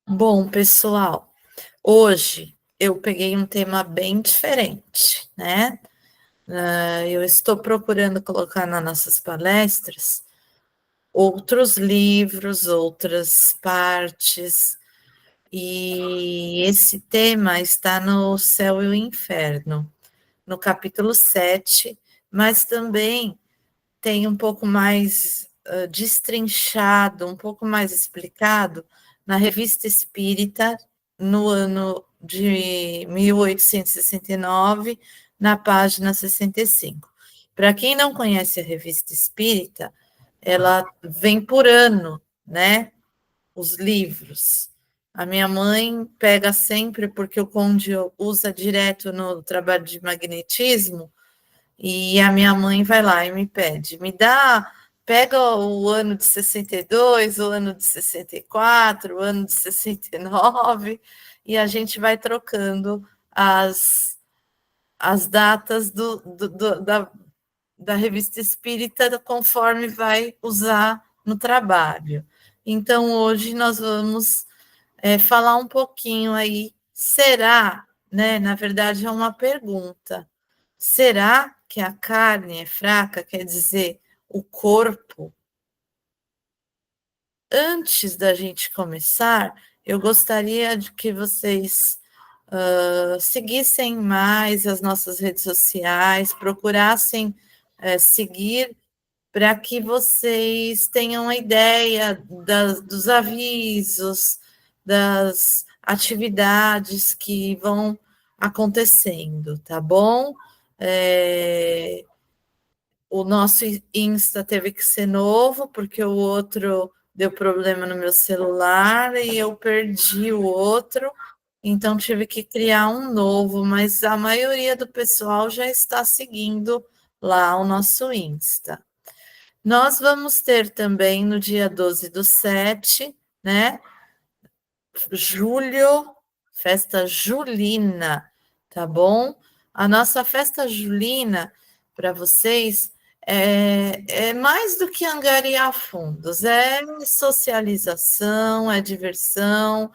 Bom, pessoal, hoje eu peguei um tema bem diferente, né? Eu estou procurando colocar nas nossas palestras outros livros, outras partes, e esse tema está no Céu e o Inferno, no capítulo 7, mas também tem um pouco mais destrinchado, um pouco mais explicado na Revista Espírita, no ano de 1869, na página 65. Para quem não conhece a Revista Espírita, ela vem por ano, né? Os livros. A minha mãe pega sempre, porque o Conde usa direto no trabalho de magnetismo, e a minha mãe vai lá e me pede, pega o ano de 62, o ano de 64, o ano de 69, e a gente vai trocando as datas da revista espírita conforme vai usar no trabalho. Então, hoje nós vamos falar um pouquinho aí, será, né? Na verdade, é uma pergunta. Será que a carne é fraca? Quer dizer, o corpo? Antes da gente começar, eu gostaria de que vocês seguissem mais as nossas redes sociais, procurassem seguir para que vocês tenham uma ideia dos avisos, das atividades que vão acontecendo, tá bom? O nosso Insta teve que ser novo, porque o outro deu problema no meu celular e eu perdi o outro, então tive que criar um novo, mas a maioria do pessoal já está seguindo lá o nosso Insta. Nós vamos ter também no dia 12/7, né? Julho, festa julina, tá bom? A nossa festa julina, para vocês, é mais do que angariar fundos, é socialização, é diversão,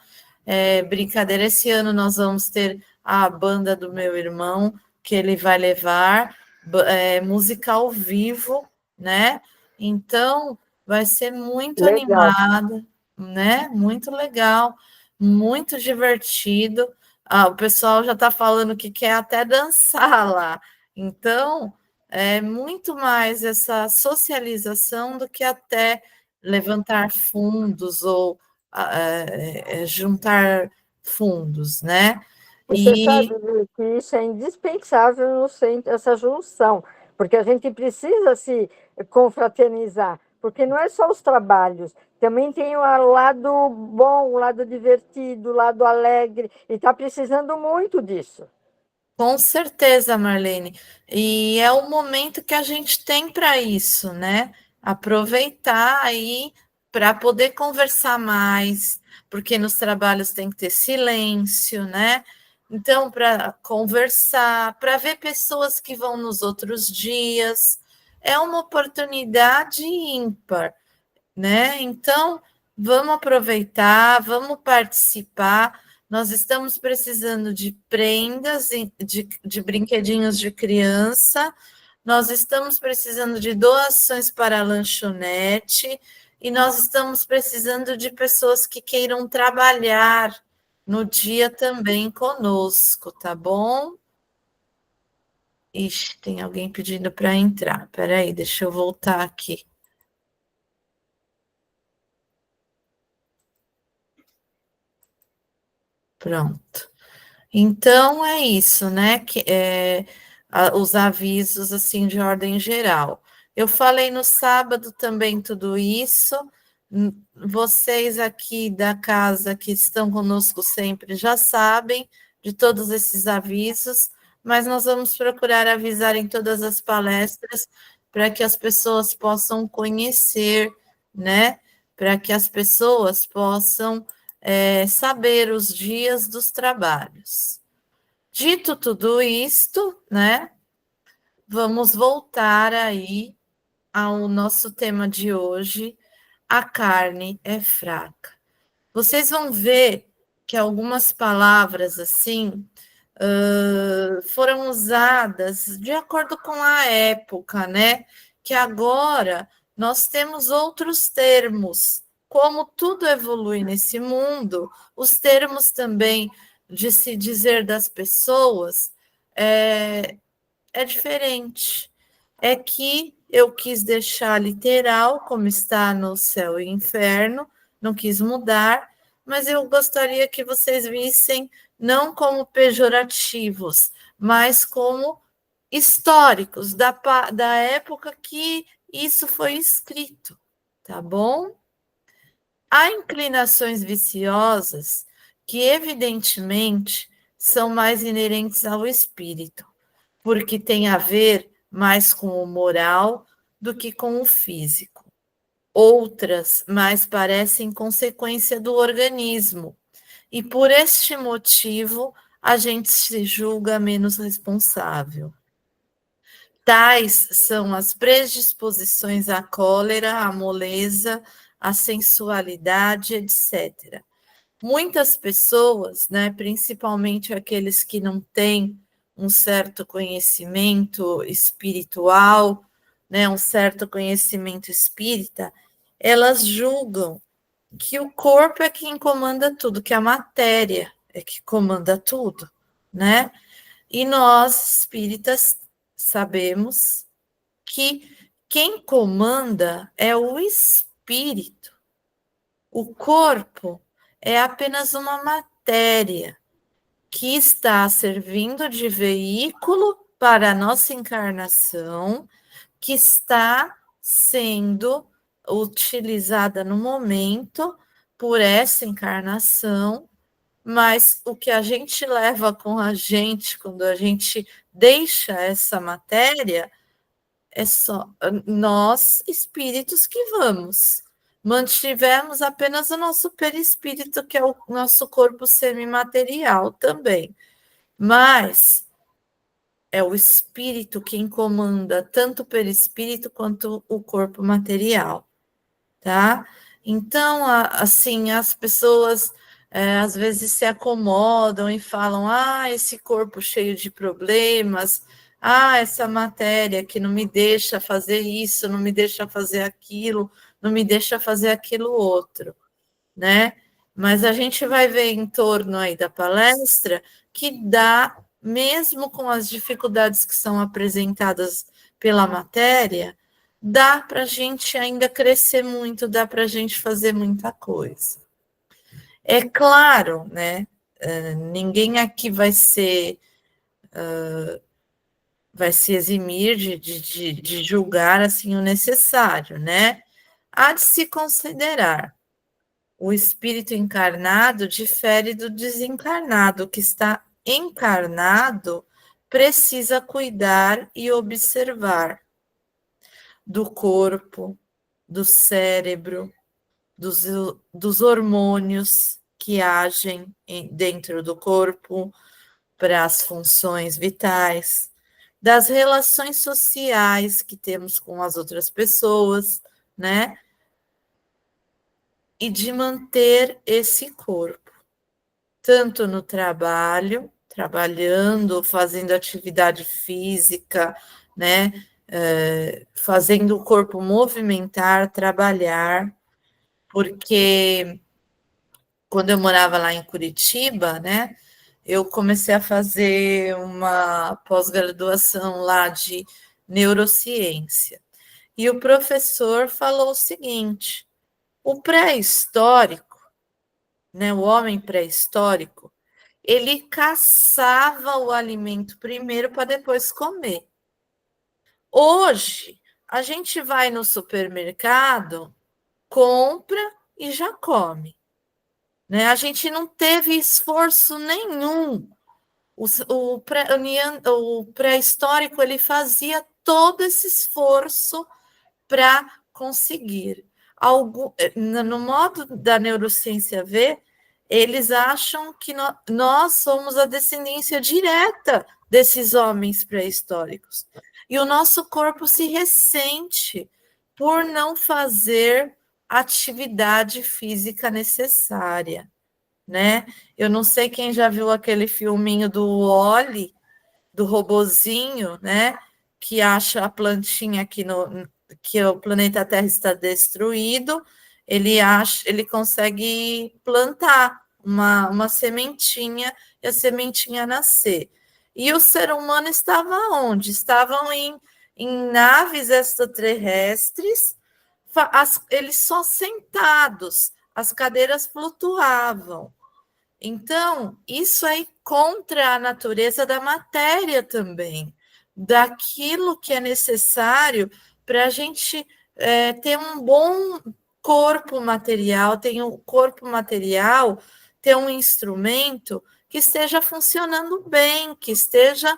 é brincadeira. Esse ano nós vamos ter a banda do meu irmão, que ele vai levar, música ao vivo, né? Então, vai ser muito Legal. animada, né? Muito legal, muito divertido. O pessoal já está falando que quer até dançar lá. Então, é muito mais essa socialização do que até levantar fundos ou juntar fundos, né? Você E sabe, Lu, que isso é indispensável no centro, essa junção, porque a gente precisa se confraternizar, porque não é só os trabalhos, também tem o lado bom, o lado divertido, o lado alegre, e está precisando muito disso. com certeza, Marlene. E é o momento que a gente tem para isso, né? Aproveitar aí para poder conversar mais, porque nos trabalhos tem que ter silêncio, né? Então, para conversar, para ver pessoas que vão nos outros dias, é uma oportunidade ímpar, né? Então, vamos aproveitar, vamos participar. Nós estamos precisando de prendas, de brinquedinhos de criança, nós estamos precisando de doações para a lanchonete e nós estamos precisando de pessoas que queiram trabalhar no dia também conosco, tá bom? Ixi, tem alguém pedindo para entrar. Peraí, deixa eu voltar aqui. Pronto. Então é isso, né? Os avisos assim de ordem geral. Eu falei no sábado também tudo isso. Vocês aqui da casa que estão conosco sempre já sabem de todos esses avisos, mas nós vamos procurar avisar em todas as palestras para que as pessoas possam conhecer, né? Para que as pessoas possam saber os dias dos trabalhos. Dito tudo isto, né? Vamos voltar aí ao nosso tema de hoje. A carne é fraca. vocês vão ver que algumas palavras assim foram usadas de acordo com a época, né? Que agora nós temos outros termos. Como tudo evolui nesse mundo, os termos também de se dizer das pessoas é diferente. É que eu quis deixar literal, como está no céu e inferno, não quis mudar, mas eu gostaria que vocês vissem não como pejorativos, mas como históricos da época que isso foi escrito, tá bom? Há inclinações viciosas que, evidentemente, são mais inerentes ao espírito, porque tem a ver mais com o moral do que com o físico. Outras mais parecem consequência do organismo, e por este motivo a gente se julga menos responsável. Tais são as predisposições à cólera, à moleza, à sensualidade, etc. Muitas pessoas, né, principalmente aqueles que não têm um certo conhecimento espiritual, né, um certo conhecimento espírita, elas julgam que o corpo é quem comanda tudo, que a matéria é que comanda tudo, né? E nós, espíritas, sabemos que quem comanda é o espírito. O corpo é apenas uma matéria que está servindo de veículo para a nossa encarnação, que está sendo utilizada no momento por essa encarnação, mas o que a gente leva com a gente quando a gente deixa essa matéria é só nós, espíritos, que vamos. Mantivemos apenas o nosso perispírito, que é o nosso corpo semimaterial também. Mas é o espírito quem comanda tanto o perispírito quanto o corpo material, tá? Então, assim, as pessoas às vezes se acomodam e falam: ah, esse corpo cheio de problemas, ah, essa matéria que não me deixa fazer isso, não me deixa fazer aquilo, não me deixa fazer aquilo outro, né? Mas a gente vai ver em torno aí da palestra que dá, mesmo com as dificuldades que são apresentadas pela matéria, dá para a gente ainda crescer muito, dá para a gente fazer muita coisa. É claro, né? Ninguém aqui vai se eximir de julgar assim o necessário, né? Há de se considerar. O espírito encarnado difere do desencarnado. O que está encarnado precisa cuidar e observar do corpo, do cérebro, dos hormônios que agem dentro do corpo para as funções vitais, das relações sociais que temos com as outras pessoas, né? E de manter esse corpo, tanto no trabalho, trabalhando, fazendo atividade física, né? Fazendo o corpo movimentar, trabalhar, porque quando eu morava lá em Curitiba, né? Eu comecei a fazer uma pós-graduação lá de neurociência. E o professor falou o seguinte: o pré-histórico, né, o homem pré-histórico, ele caçava o alimento primeiro para depois comer. Hoje, a gente vai no supermercado, compra e já come, né? A gente não teve esforço nenhum. O pré-histórico ele fazia todo esse esforço para conseguir. No modo da neurociência ver, eles acham que nós somos a descendência direta desses homens pré-históricos. E o nosso corpo se ressente por não fazer atividade física necessária, né? Eu não sei quem já viu aquele filminho do Wall-E, do robozinho, né? Que acha a plantinha aqui no que o planeta Terra está destruído, ele consegue plantar uma sementinha e a sementinha nascer. E o ser humano estava onde? Estavam em naves extraterrestres, eles só sentados, as cadeiras flutuavam. Então, isso é contra a natureza da matéria também, daquilo que é necessário para a gente ter um bom corpo material, ter um corpo material, ter um instrumento que esteja funcionando bem, que esteja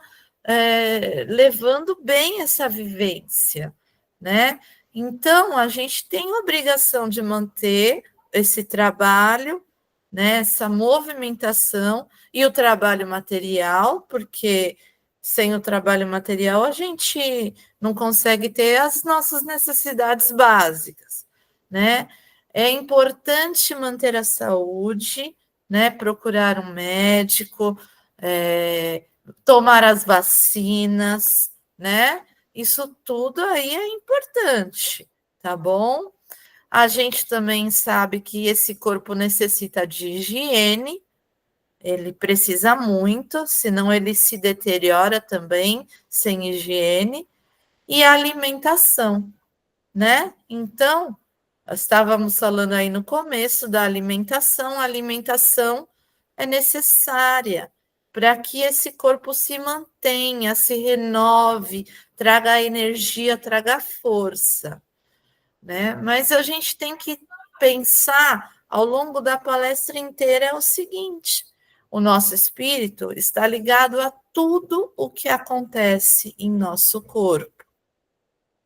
levando bem essa vivência, né? Então, a gente tem obrigação de manter esse trabalho, né, essa movimentação e o trabalho material, porque sem o trabalho material a gente não consegue ter as nossas necessidades básicas, né? É importante manter a saúde, né? Procurar um médico, tomar as vacinas, né? Isso tudo aí é importante, tá bom? A gente também sabe que esse corpo necessita de higiene, ele precisa muito, senão ele se deteriora também sem higiene, e alimentação, né? Então, estávamos falando aí no começo da alimentação, a alimentação é necessária para que esse corpo se mantenha, se renove, traga energia, traga força, né? Mas a gente tem que pensar ao longo da palestra inteira é o seguinte: o nosso espírito está ligado a tudo o que acontece em nosso corpo,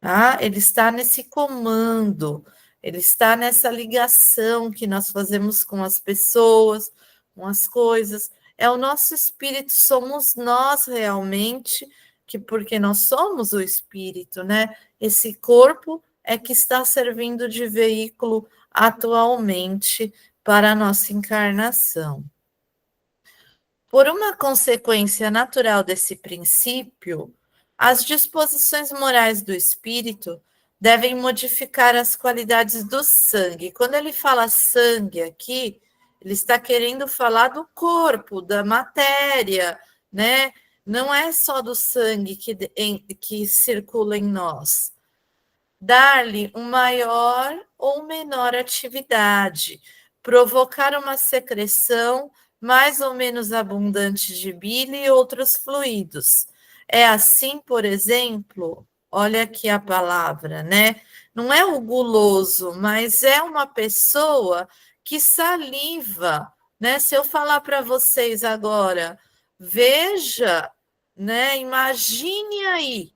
tá? Ele está nesse comando, ele está nessa ligação que nós fazemos com as pessoas, com as coisas. É o nosso espírito, somos nós realmente, que porque nós somos o espírito, né? Esse corpo é que está servindo de veículo atualmente para a nossa encarnação. Por uma consequência natural desse princípio, as disposições morais do espírito devem modificar as qualidades do sangue. Quando ele fala sangue aqui, ele está querendo falar do corpo, da matéria, né? Não é só do sangue que circula em nós. Dar-lhe uma maior ou menor atividade, provocar uma secreção mais ou menos abundante de bile e outros fluidos. É assim, por exemplo, olha aqui a palavra, né? Não é o guloso, mas é uma pessoa que saliva, né? Se eu falar para vocês agora, veja, né? Imagine aí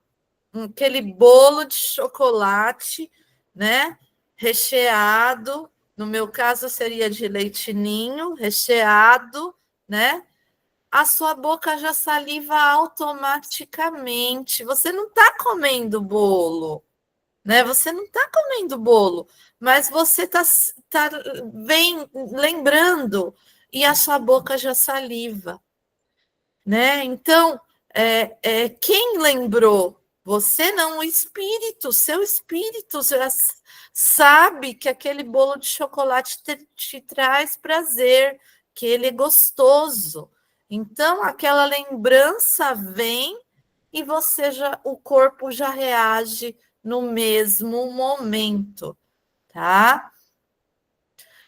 aquele bolo de chocolate, né? Recheado, no meu caso seria de leite ninho, recheado, né? A sua boca já saliva automaticamente. Você não está comendo bolo, né? Você não está comendo bolo, mas você vem lembrando e a sua boca já saliva, né? Então, quem lembrou? Você não, o espírito, seu espírito já sabe que aquele bolo de chocolate te traz prazer, que ele é gostoso. Então, aquela lembrança vem e o corpo já reage no mesmo momento, tá?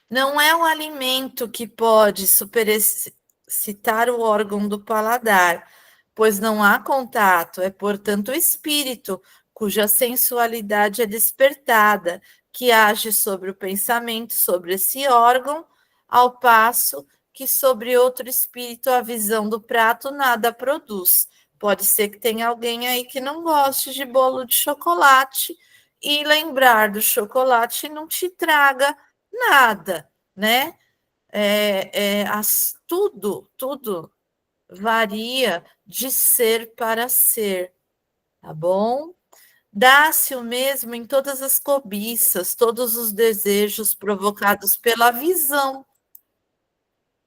Não é um alimento que pode superexcitar o órgão do paladar, pois não há contato, é, portanto, o espírito, cuja sensualidade é despertada, que age sobre o pensamento, sobre esse órgão, ao passo que sobre outro espírito a visão do prato nada produz. Pode ser que tenha alguém aí que não goste de bolo de chocolate e lembrar do chocolate não te traga nada, né? Tudo varia de ser para ser, tá bom? dá-se o mesmo em todas as cobiças, todos os desejos provocados pela visão.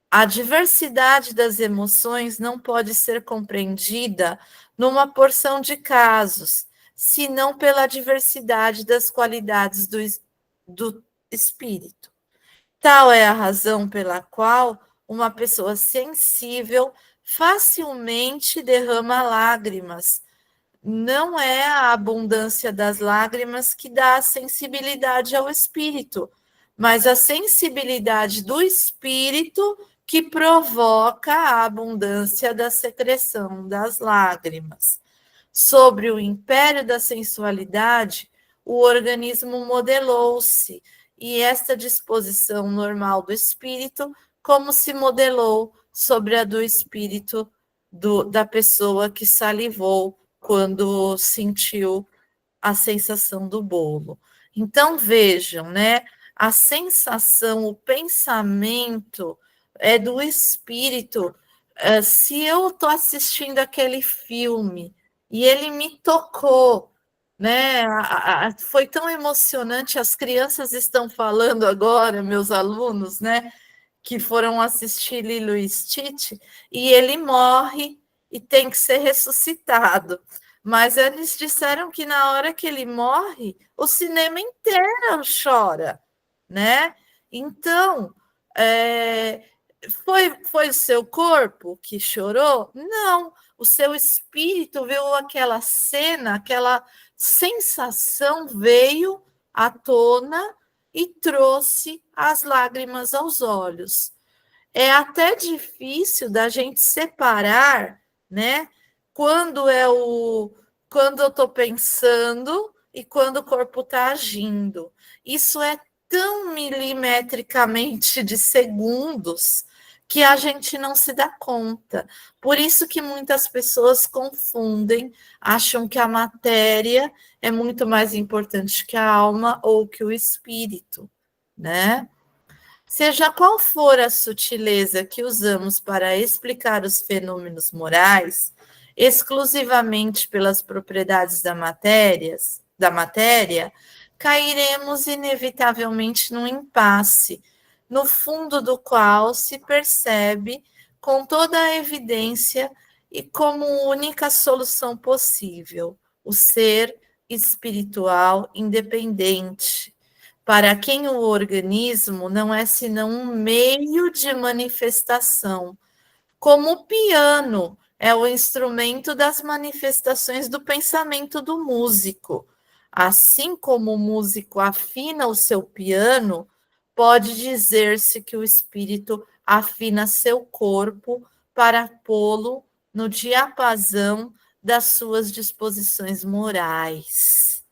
A diversidade das emoções não pode ser compreendida numa porção de casos, senão pela diversidade das qualidades do espírito. Tal é a razão pela qual uma pessoa sensível facilmente derrama lágrimas. Não é a abundância das lágrimas que dá a sensibilidade ao espírito, mas a sensibilidade do espírito que provoca a abundância da secreção das lágrimas. Sobre o império da sensualidade, o organismo modelou-se, e esta disposição normal do espírito, como se modelou sobre a do espírito da pessoa que salivou quando sentiu a sensação do bolo. Então, vejam, né? A sensação, o pensamento é do espírito. Se eu estou assistindo aquele filme e ele me tocou, né? Foi tão emocionante. As crianças estão falando agora, meus alunos, né? Que foram assistir Lilo e Stitch, e ele morre e tem que ser ressuscitado. Mas eles disseram que na hora que ele morre, o cinema inteiro chora, né? Então, foi o seu corpo que chorou? Não, o seu espírito viu aquela cena, aquela sensação veio à tona e trouxe as lágrimas aos olhos. É até difícil da gente separar, né? Quando eu estou pensando e quando o corpo está agindo. Isso é tão milimetricamente de segundos que a gente não se dá conta. Por isso que muitas pessoas confundem, acham que a matéria é muito mais importante que a alma ou que o espírito, né? Seja qual for a sutileza que usamos para explicar os fenômenos morais, exclusivamente pelas propriedades da matéria, cairemos inevitavelmente num impasse, no fundo do qual se percebe com toda a evidência e como única solução possível o ser espiritual independente, para quem o organismo não é senão um meio de manifestação, como o piano é o instrumento das manifestações do pensamento do músico. Assim como o músico afina o seu piano, pode dizer-se que o espírito afina seu corpo para pô-lo no diapasão das suas disposições morais,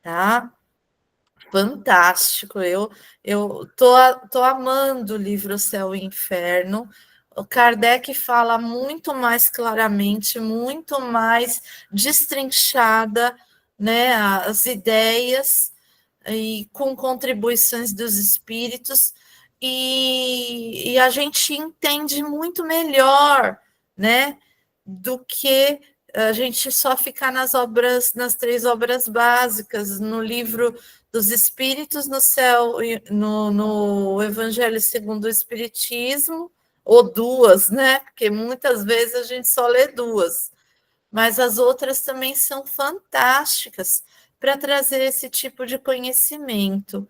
tá? Fantástico, eu tô amando o livro Céu e Inferno. O Kardec fala muito mais claramente, muito mais destrinchada, né, as ideias e com contribuições dos espíritos, e a gente entende muito melhor, né, do que a gente só ficar nas 3 obras básicas, no livro dos Espíritos, no Céu, no Evangelho segundo o Espiritismo, ou 2, né? Porque muitas vezes a gente só lê 2, mas as outras também são fantásticas para trazer esse tipo de conhecimento.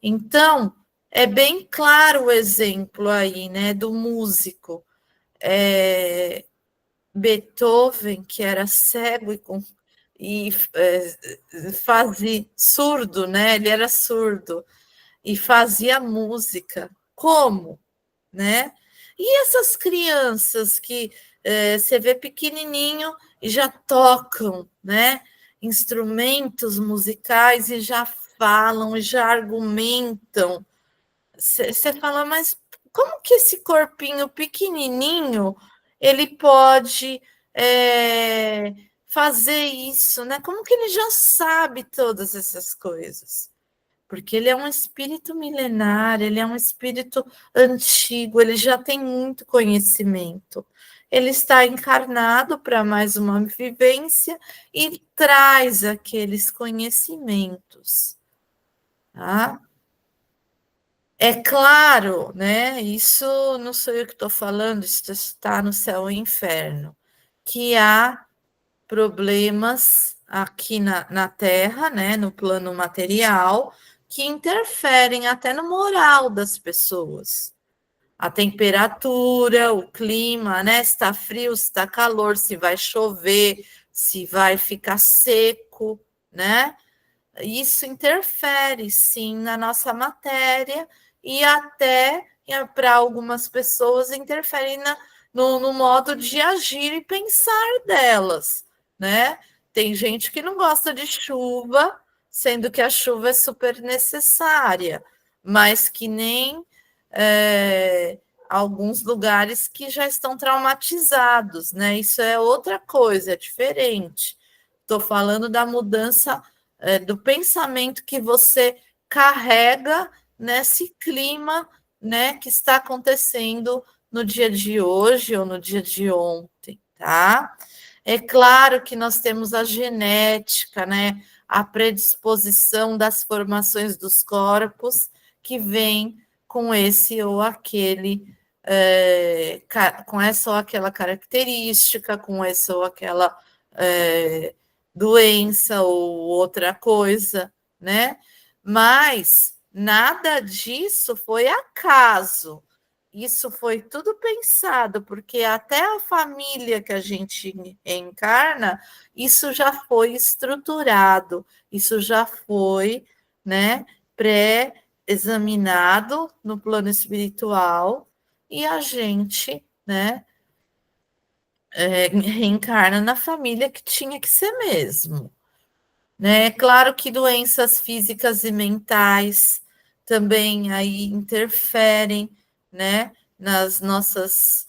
Então, é bem claro o exemplo aí, né, do músico. Beethoven, que era cego e fazia surdo, né? Ele era surdo e fazia música. Como, né? E essas crianças que você vê pequenininho e já tocam, né? Instrumentos musicais e já falam e já argumentam. Você fala, mas como que esse corpinho pequenininho ele pode fazer isso, né? Como que ele já sabe todas essas coisas? Porque ele é um espírito milenar, ele é um espírito antigo, ele já tem muito conhecimento. ele está encarnado para mais uma vivência e traz aqueles conhecimentos, tá? É claro, né? Isso não sou eu que estou falando, isso está no céu e inferno, que há problemas aqui na Terra, né, no plano material, que interferem até no moral das pessoas. A temperatura, o clima, né? Se está frio, se está calor, se vai chover, se vai ficar seco, né? Isso interfere, sim, na nossa matéria e até para algumas pessoas interfere no modo de agir e pensar delas, né? Tem gente que não gosta de chuva, sendo que a chuva é super necessária, mas que nem alguns lugares que já estão traumatizados, né? Isso é outra coisa, é diferente. Estou falando da mudança do pensamento que você carrega nesse clima, né, que está acontecendo no dia de hoje ou no dia de ontem, tá? É claro que nós temos a genética, né, a predisposição das formações dos corpos que vem com esse ou aquele, com essa ou aquela característica, com essa ou aquela doença ou outra coisa, né? Mas nada disso foi acaso. Isso foi tudo pensado, porque até a família que a gente encarna, isso já foi estruturado, isso já foi, né, pré-examinado no plano espiritual, e a gente, né, reencarna na família que tinha que ser mesmo. Né? É claro que doenças físicas e mentais também aí interferem, né, nas nossas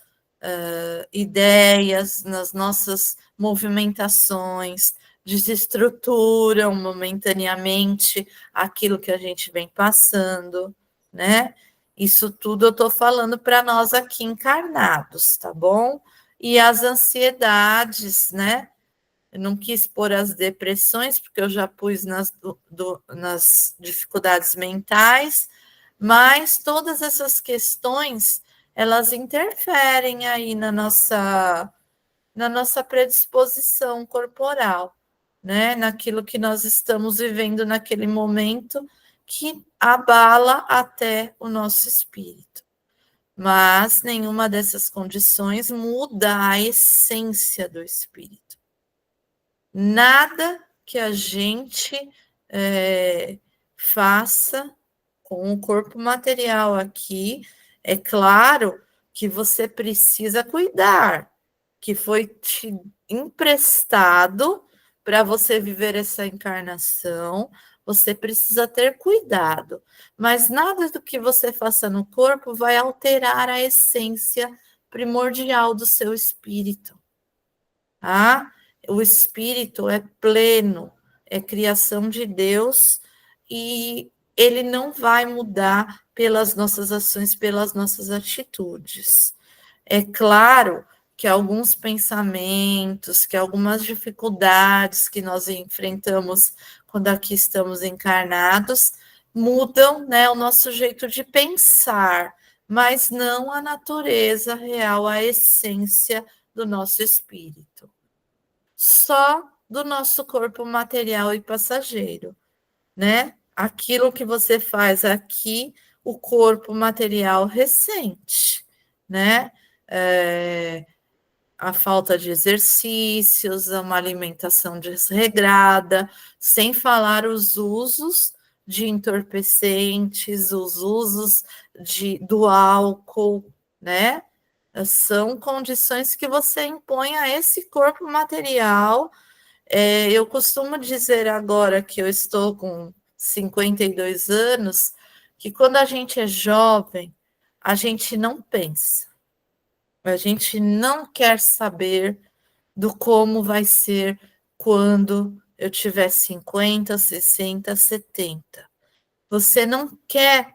ideias, nas nossas movimentações, desestruturam momentaneamente aquilo que a gente vem passando, né? Isso tudo eu estou falando para nós aqui encarnados, tá bom? E as ansiedades, né? Eu não quis pôr as depressões, porque eu já pus nas dificuldades mentais, mas todas essas questões, elas interferem aí na nossa predisposição corporal, né? Naquilo que nós estamos vivendo naquele momento, que abala até o nosso espírito. Mas nenhuma dessas condições muda a essência do espírito. Nada que a gente faça com o corpo material aqui, é claro que você precisa cuidar, que foi te emprestado para você viver essa encarnação, você precisa ter cuidado, mas nada do que você faça no corpo vai alterar a essência primordial do seu espírito, tá? O espírito é pleno, é criação de Deus e ele não vai mudar pelas nossas ações, pelas nossas atitudes. É claro que alguns pensamentos, que algumas dificuldades que nós enfrentamos quando aqui estamos encarnados mudam, né, o nosso jeito de pensar, mas não a natureza real, a essência do nosso espírito. Só do nosso corpo material e passageiro, né? Aquilo que você faz aqui, o corpo material ressente, né? A falta de exercícios, uma alimentação desregrada, sem falar os usos de entorpecentes, os usos do álcool, né? São condições que você impõe a esse corpo material. Eu costumo dizer agora que eu estou com 52 anos, que quando a gente é jovem, a gente não pensa, a gente não quer saber do como vai ser quando eu tiver 50, 60, 70. Você não quer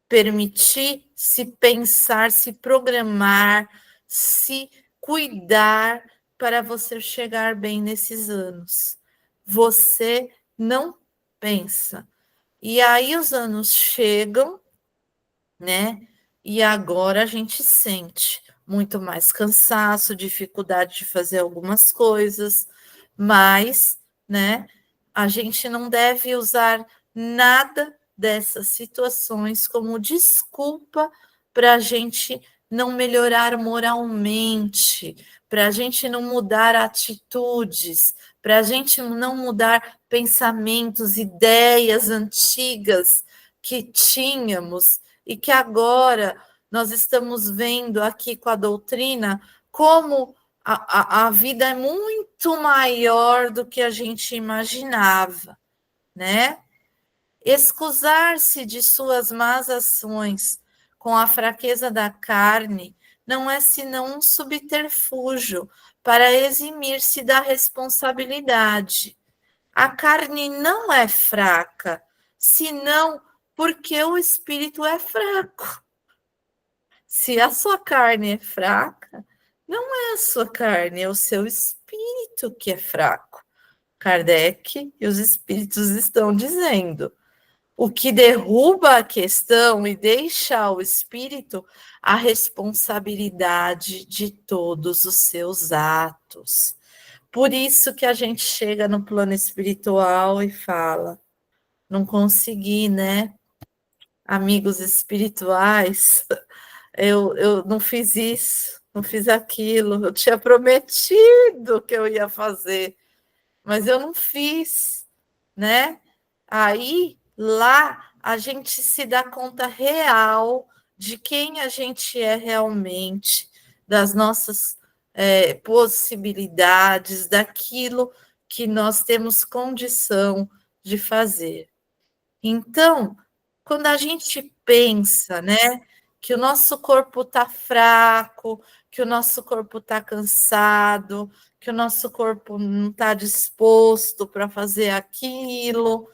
permitir se pensar, se programar, se cuidar para você chegar bem nesses anos. Você não pensa. E aí os anos chegam, né? E agora a gente sente muito mais cansaço, dificuldade de fazer algumas coisas, mas, né, a gente não deve usar nada dessas situações como desculpa para a gente não melhorar moralmente, para a gente não mudar atitudes, para a gente não mudar pensamentos, ideias antigas que tínhamos e que agora nós estamos vendo aqui com a doutrina como a vida é muito maior do que a gente imaginava, né? Excusar-se de suas más ações com a fraqueza da carne não é senão um subterfúgio para eximir-se da responsabilidade. A carne não é fraca, senão porque o espírito é fraco. Se a sua carne é fraca, não é a sua carne, é o seu espírito que é fraco. Kardec e os espíritos estão dizendo. O que derruba a questão e deixa ao espírito a responsabilidade de todos os seus atos. Por isso que a gente chega no plano espiritual e fala, não consegui, né? Amigos espirituais, eu não fiz isso, não fiz aquilo, eu tinha prometido que eu ia fazer, mas eu não fiz, né? Aí, lá, a gente se dá conta real de quem a gente é realmente, das nossas possibilidades, daquilo que nós temos condição de fazer. Então, quando a gente pensa, né, que o nosso corpo está fraco, que o nosso corpo está cansado, que o nosso corpo não está disposto para fazer aquilo,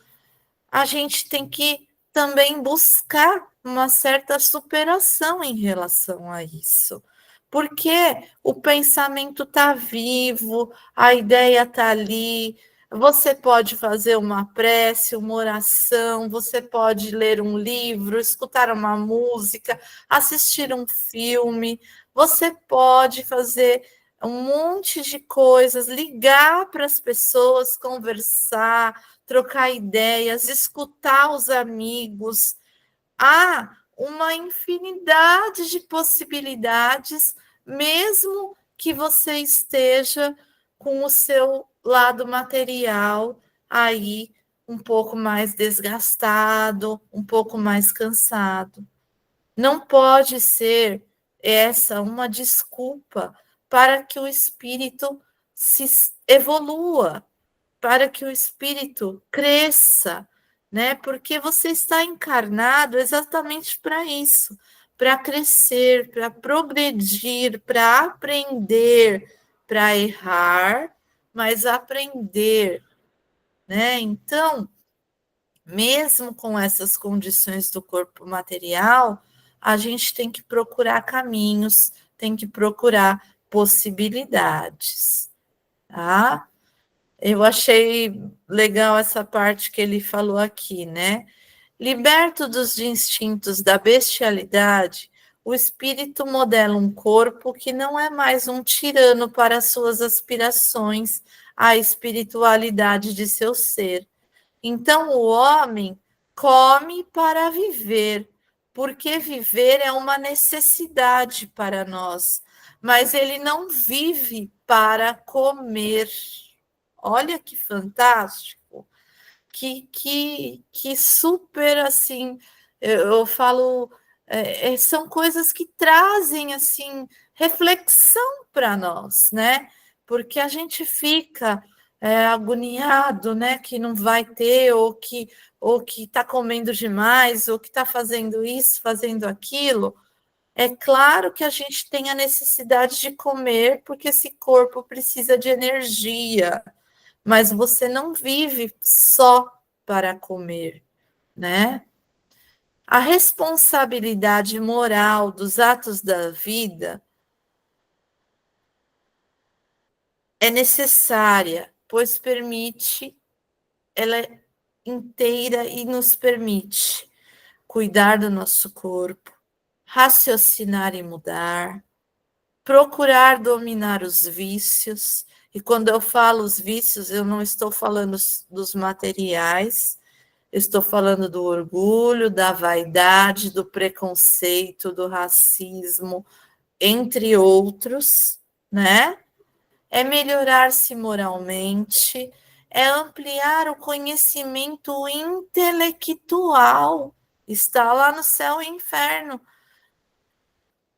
a gente tem que também buscar uma certa superação em relação a isso. Porque o pensamento está vivo, a ideia está ali, você pode fazer uma prece, uma oração, você pode ler um livro, escutar uma música, assistir um filme, você pode fazer um monte de coisas, ligar para as pessoas, conversar, trocar ideias, escutar os amigos. Há uma infinidade de possibilidades, mesmo que você esteja com o seu lado material aí um pouco mais desgastado, um pouco mais cansado. Não pode ser essa uma desculpa para que o espírito se evolua, para que o espírito cresça, né? Porque você está encarnado exatamente para isso, para crescer, para progredir, para aprender, para errar, mas aprender, né? Então, mesmo com essas condições do corpo material, a gente tem que procurar caminhos, tem que procurar possibilidades, tá? Eu achei legal essa parte que ele falou aqui, né? Liberto dos instintos da bestialidade, o espírito modela um corpo que não é mais um tirano para suas aspirações à espiritualidade de seu ser. Então, o homem come para viver, porque viver é uma necessidade para nós, mas ele não vive para comer. Olha que fantástico, que super assim, eu falo, são coisas que trazem assim reflexão para nós, né? Porque a gente fica agoniado, né? Que não vai ter, ou que está comendo demais, ou que está fazendo isso, fazendo aquilo. É claro que a gente tem a necessidade de comer, porque esse corpo precisa de energia, mas você não vive só para comer, né? A responsabilidade moral dos atos da vida é necessária, pois permite, ela é inteira e nos permite cuidar do nosso corpo, raciocinar e mudar, procurar dominar os vícios. E quando eu falo os vícios, eu não estou falando dos materiais, eu estou falando do orgulho, da vaidade, do preconceito, do racismo, entre outros, né? É melhorar-se moralmente, é ampliar o conhecimento intelectual. Está lá no céu e inferno.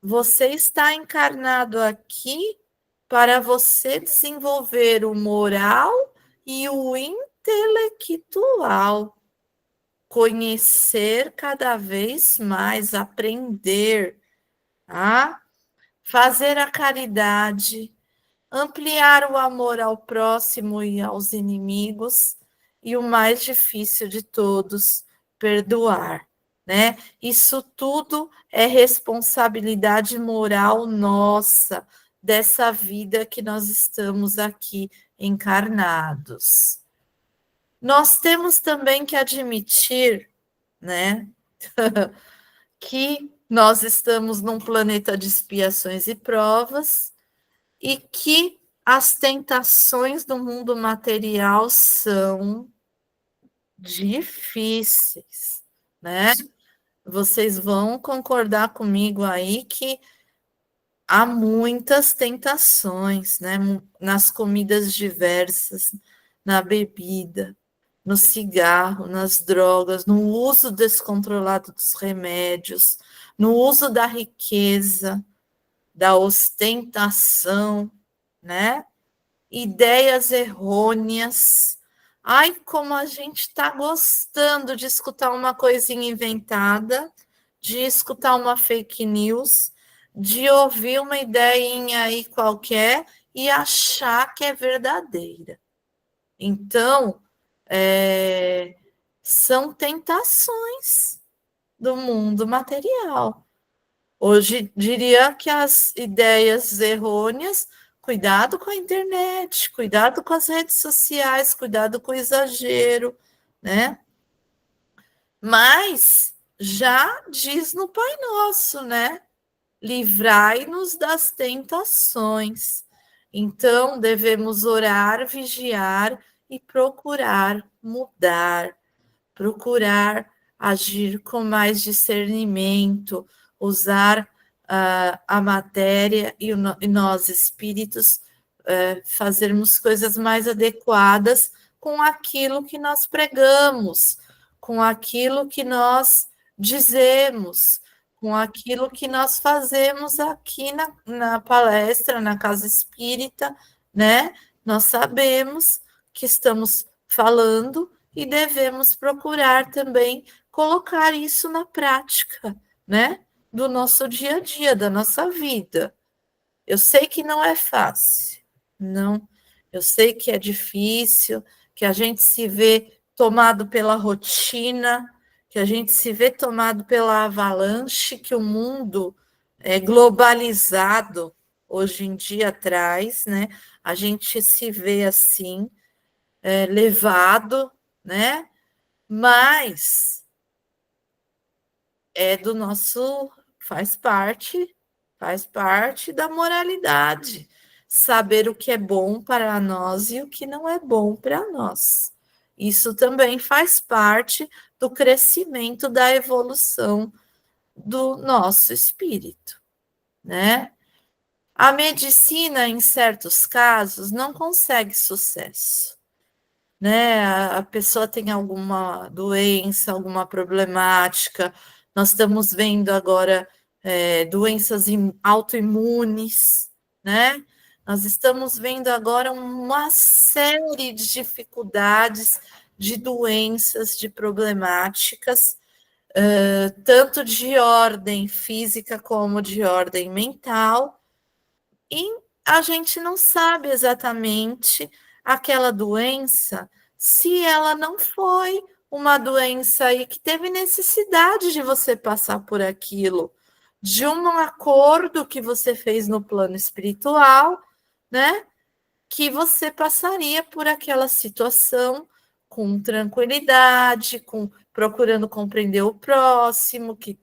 Você está encarnado aqui para você desenvolver o moral e o intelectual. Conhecer cada vez mais, aprender a fazer a caridade, ampliar o amor ao próximo e aos inimigos, e o mais difícil de todos, perdoar, né? Isso tudo é responsabilidade moral nossa, dessa vida que nós estamos aqui encarnados. Nós temos também que admitir, né, que nós estamos num planeta de expiações e provas, e que as tentações do mundo material são difíceis, né? Vocês vão concordar comigo aí que há muitas tentações, né? Nas comidas diversas, na bebida, no cigarro, nas drogas, no uso descontrolado dos remédios, no uso da riqueza, da ostentação, né? Ideias errôneas. Ai, como a gente está gostando de escutar uma coisinha inventada, de escutar uma fake news, de ouvir uma ideinha aí qualquer e achar que é verdadeira. Então, são tentações do mundo material. Hoje diria que as ideias errôneas, cuidado com a internet, cuidado com as redes sociais, cuidado com o exagero, né? Mas já diz no Pai Nosso, né? Livrai-nos das tentações. Então, devemos orar, vigiar e procurar mudar, procurar agir com mais discernimento, usar a matéria e nós, espíritos, fazermos coisas mais adequadas com aquilo que nós pregamos, com aquilo que nós dizemos, com aquilo que nós fazemos aqui na palestra, na casa espírita, né? Nós sabemos que estamos falando e devemos procurar também colocar isso na prática, né? Do nosso dia a dia, da nossa vida. Eu sei que não é fácil, não. Eu sei que é difícil, que a gente se vê tomado pela rotina, que a gente se vê tomado pela avalanche que o mundo é globalizado hoje em dia traz, né? A gente se vê assim, levado, né? Mas é do nosso, faz parte da moralidade, saber o que é bom para nós e o que não é bom para nós. Isso também faz parte do crescimento da evolução do nosso espírito, né? A medicina, em certos casos, não consegue sucesso, né? A pessoa tem alguma doença, alguma problemática. Nós estamos vendo agora doenças autoimunes, né? Nós estamos vendo agora uma série de dificuldades, de doenças, de problemáticas, tanto de ordem física como de ordem mental, e a gente não sabe exatamente aquela doença, se ela não foi uma doença aí que teve necessidade de você passar por aquilo, de um acordo que você fez no plano espiritual, né? que você passaria por aquela situação com tranquilidade, procurando compreender o próximo, que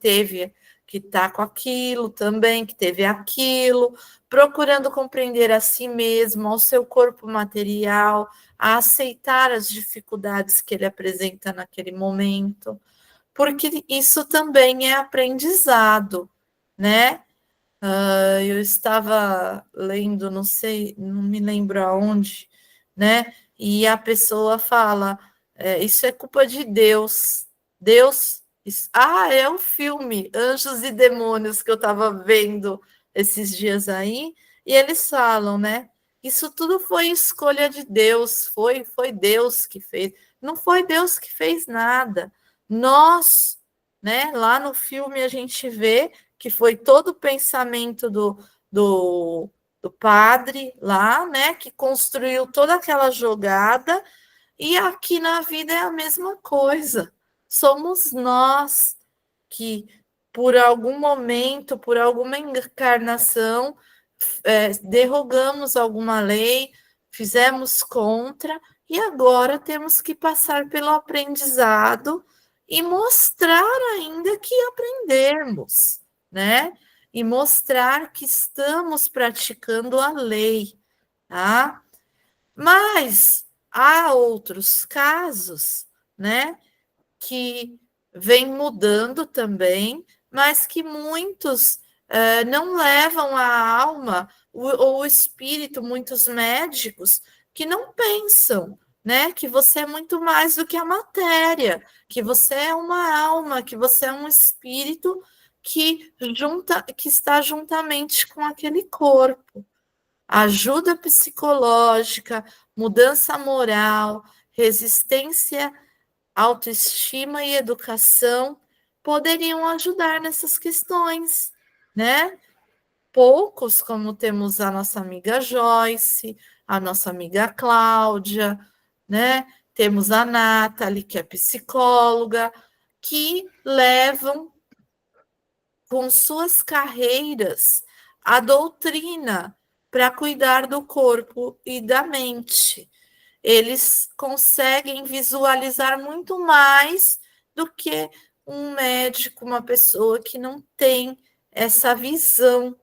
está com aquilo também, que teve aquilo, procurando compreender a si mesmo, ao seu corpo material, a aceitar as dificuldades que ele apresenta naquele momento, porque isso também é aprendizado, né? Eu estava lendo, não sei, não me lembro aonde, né? E a pessoa fala, isso é culpa de Deus. Deus. É o filme Anjos e Demônios que eu estava vendo esses dias aí, e eles falam, né? Isso tudo foi escolha de Deus, foi Deus que fez. Não foi Deus que fez nada. Nós, né? Lá no filme a gente vê que foi todo o pensamento do, do padre lá, né, que construiu toda aquela jogada, e aqui na vida é a mesma coisa. Somos nós que, por algum momento, por alguma encarnação, derrogamos alguma lei, fizemos contra, e agora temos que passar pelo aprendizado e mostrar ainda que aprendemos, né? E mostrar que estamos praticando a lei, tá? Mas há outros casos, né, que vem mudando também, mas que muitos não levam a alma ou o espírito, muitos médicos que não pensam, né, que você é muito mais do que a matéria, que você é uma alma, que você é um espírito que está juntamente com aquele corpo. Ajuda psicológica, mudança moral, resistência, autoestima e educação poderiam ajudar nessas questões, né? Poucos, como temos a nossa amiga Joyce, a nossa amiga Cláudia, né? Temos a Nathalie, que é psicóloga, que levam com suas carreiras a doutrina para cuidar do corpo e da mente. Eles conseguem visualizar muito mais do que um médico, uma pessoa que não tem essa visão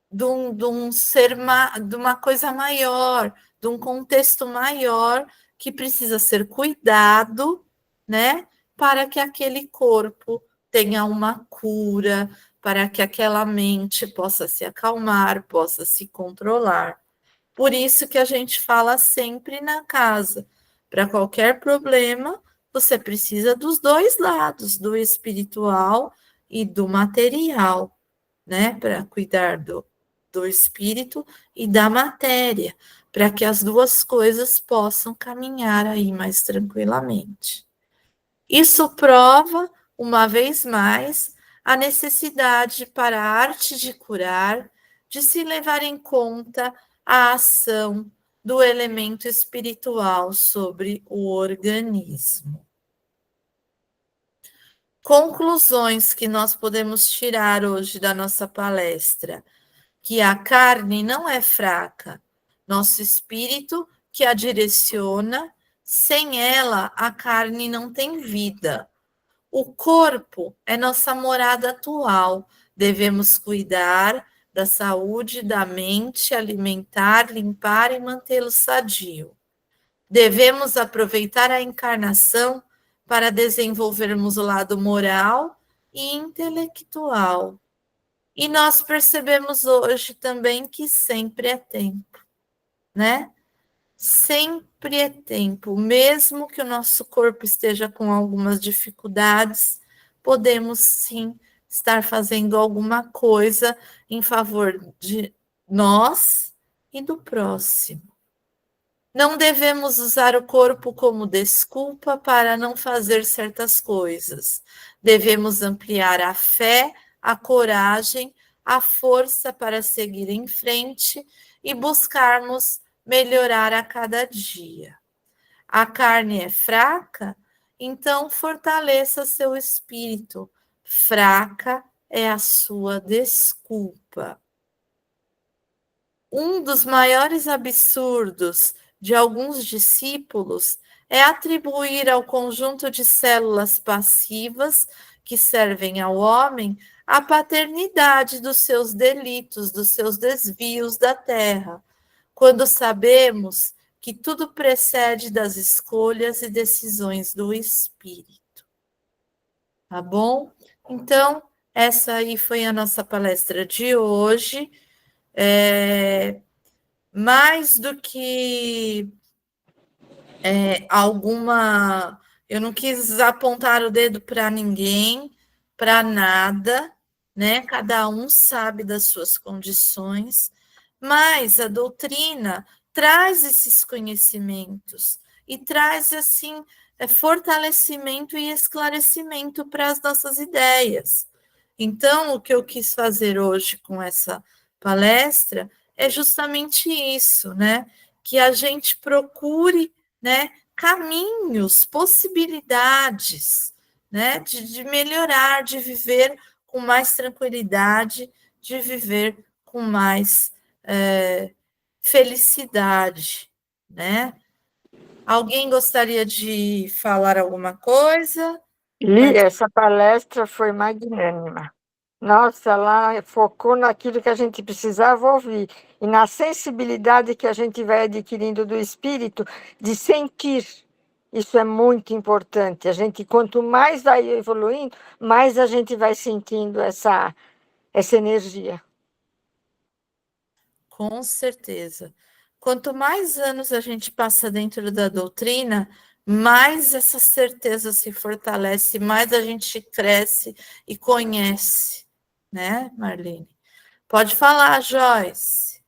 de um ser, de uma coisa maior, de um contexto maior que precisa ser cuidado, né, para que aquele corpo tenha uma cura, para que aquela mente possa se acalmar, possa se controlar. Por isso que a gente fala sempre na casa, para qualquer problema, você precisa dos dois lados, do espiritual e do material, né? Para cuidar do espírito e da matéria, para que as duas coisas possam caminhar aí mais tranquilamente. Isso prova, uma vez mais, a necessidade para a arte de curar de se levar em conta a ação do elemento espiritual sobre o organismo. Conclusões que nós podemos tirar hoje da nossa palestra: que a carne não é fraca, nosso espírito que a direciona, sem ela a carne não tem vida. O corpo é nossa morada atual, devemos cuidar da saúde da mente, alimentar, limpar e mantê-lo sadio. Devemos aproveitar a encarnação para desenvolvermos o lado moral e intelectual. E nós percebemos hoje também que sempre é tempo, né? Sempre é tempo, mesmo que o nosso corpo esteja com algumas dificuldades, podemos sim estar fazendo alguma coisa em favor de nós e do próximo. Não devemos usar o corpo como desculpa para não fazer certas coisas. Devemos ampliar a fé, a coragem, a força para seguir em frente e buscarmos melhorar a cada dia. A carne é fraca? Então fortaleça seu espírito. Fraca é a sua desculpa. um dos maiores absurdos de alguns discípulos é atribuir ao conjunto de células passivas que servem ao homem a paternidade dos seus delitos, dos seus desvios da terra, quando sabemos que tudo precede das escolhas e decisões do espírito. Tá bom? Então, essa aí foi a nossa palestra de hoje. Mais do que alguma. Eu não quis apontar o dedo para ninguém, para nada, né? Cada um sabe das suas condições, mas a doutrina traz esses conhecimentos e traz, assim, fortalecimento e esclarecimento para as nossas ideias. Então, o que eu quis fazer hoje com essa palestra é justamente isso, né? Que a gente procure, né, caminhos, possibilidades, né, de melhorar, de viver com mais tranquilidade, de viver com mais felicidade, né? Alguém gostaria de falar alguma coisa? E essa palestra foi magnânima. Nossa, ela focou naquilo que a gente precisava ouvir e na sensibilidade que a gente vai adquirindo do espírito de sentir. Isso é muito importante. A gente, quanto mais vai evoluindo, mais a gente vai sentindo essa energia. Com certeza. Quanto mais anos a gente passa dentro da doutrina, mais essa certeza se fortalece, mais a gente cresce e conhece, né, Marlene? Pode falar, Joyce.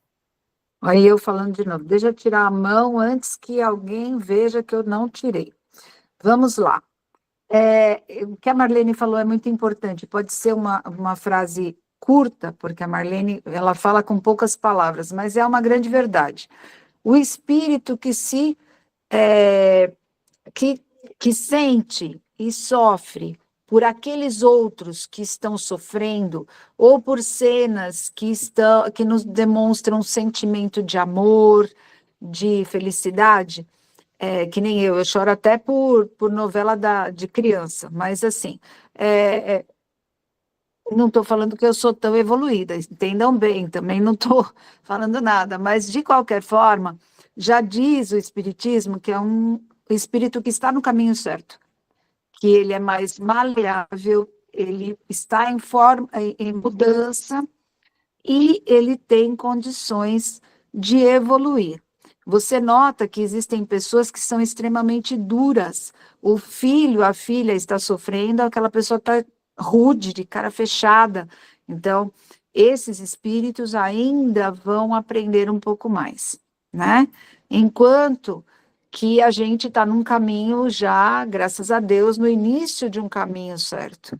Aí eu falando de novo, deixa eu tirar a mão antes que alguém veja que eu não tirei. Vamos lá. O que a Marlene falou é muito importante. Pode ser uma frase curta, porque a Marlene ela fala com poucas palavras, mas é uma grande verdade. O espírito que, que sente e sofre por aqueles outros que estão sofrendo, ou por cenas que nos demonstram um sentimento de amor, de felicidade, que nem eu choro até por novela de criança, mas assim, não estou falando que eu sou tão evoluída, entendam bem, também não estou falando nada, mas de qualquer forma, já diz o Espiritismo que é um espírito que está no caminho certo, que ele é mais maleável, ele está em mudança e ele tem condições de evoluir. Você nota que existem pessoas que são extremamente duras. O filho, a filha está sofrendo, aquela pessoa está rude, de cara fechada. Então, esses espíritos ainda vão aprender um pouco mais, né? Enquanto que a gente está num caminho já, graças a Deus, no início de um caminho certo.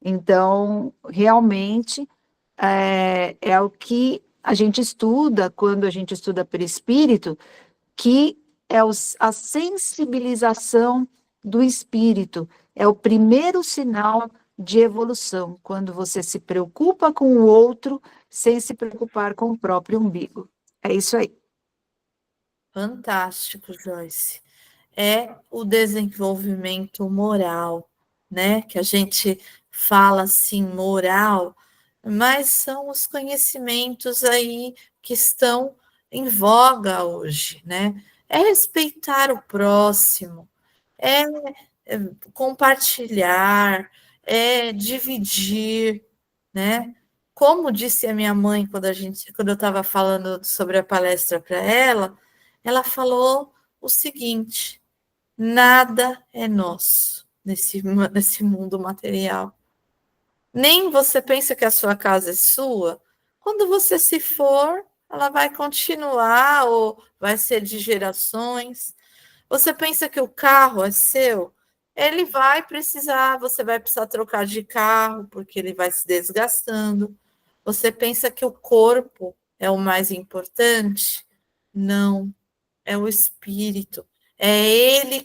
Então, realmente, é o que a gente estuda quando a gente estuda perispírito, que é a sensibilização do espírito, é o primeiro sinal de evolução, quando você se preocupa com o outro sem se preocupar com o próprio umbigo. É isso aí. Fantástico, Joyce. É o desenvolvimento moral, né? Que a gente fala assim, moral, mas são os conhecimentos aí que estão em voga hoje, né? É respeitar o próximo, é compartilhar, é dividir, né? Como disse a minha mãe quando eu estava falando sobre a palestra para ela falou o seguinte: nada é nosso nesse mundo material. Nem você pensa que a sua casa é sua. Quando você se for, ela vai continuar ou vai ser de gerações. Você pensa que o carro é seu? Ele vai precisar, você vai precisar trocar de carro, porque ele vai se desgastando. Você pensa que o corpo é o mais importante? Não, é o espírito. É ele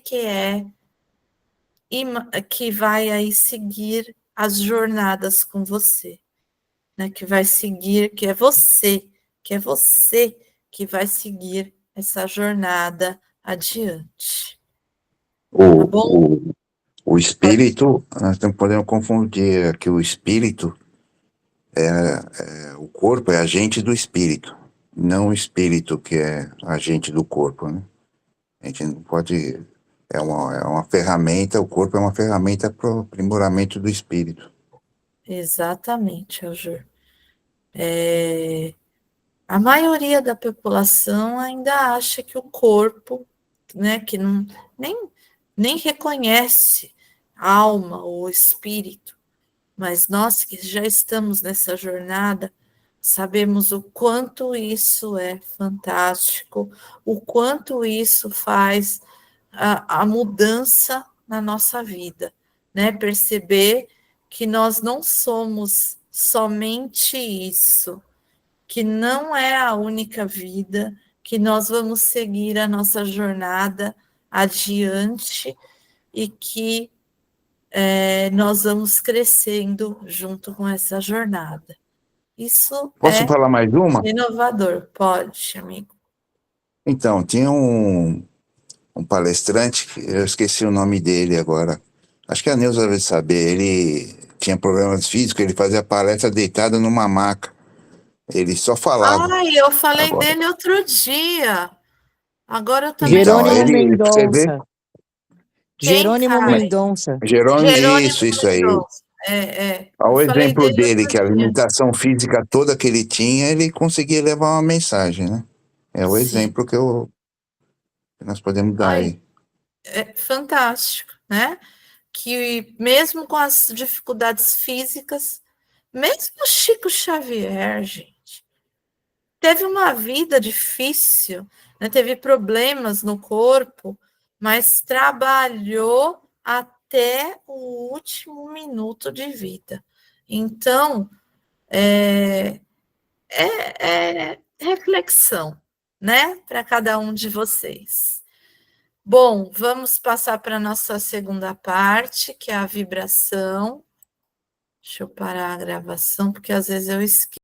que vai aí seguir as jornadas com você, né? Que vai seguir, que é você que que é você que vai seguir essa jornada adiante. Tá bom? O espírito, nós não podemos confundir que o espírito, o corpo é agente do espírito, não o espírito que é agente do corpo, né? A gente não pode. É uma ferramenta, o corpo é uma ferramenta para o aprimoramento do espírito. Exatamente, Aljur. A maioria da população ainda acha que o corpo, né, que não, nem reconhece a alma ou espírito, mas nós que já estamos nessa jornada, sabemos o quanto isso é fantástico, o quanto isso faz a mudança na nossa vida, né? Perceber que nós não somos somente isso, que não é a única vida, que nós vamos seguir a nossa jornada adiante e que nós vamos crescendo junto com essa jornada. Isso Posso é falar mais uma? inovador. Pode, amigo. Então, tinha um palestrante, eu esqueci o nome dele agora. Acho que a Neuza deve saber. Ele tinha problemas físicos, ele fazia palestra deitado numa maca. Ele só falava. Ai, eu falei Agora. dele outro dia. Agora eu também Então, esqueci. Jerônimo você vê? Mendonça. Quem, Jerônimo Karen? Mendonça. Jerônimo, Jerônimo isso aí. Mendonça. Olha Eu o falei exemplo dele dele, outro que a dia. limitação física toda que ele tinha, ele conseguia levar uma mensagem, né? É o Sim. exemplo que nós podemos dar Ai, aí. é fantástico, né? Que mesmo com as dificuldades físicas, mesmo Chico Xavier, gente, teve uma vida difícil, né? Teve problemas no corpo, mas trabalhou até o último minuto de vida. Então, é reflexão, né? Para cada um de vocês. Bom, vamos passar para a nossa segunda parte, que é a vibração. Deixa eu parar a gravação, porque às vezes eu esqueço.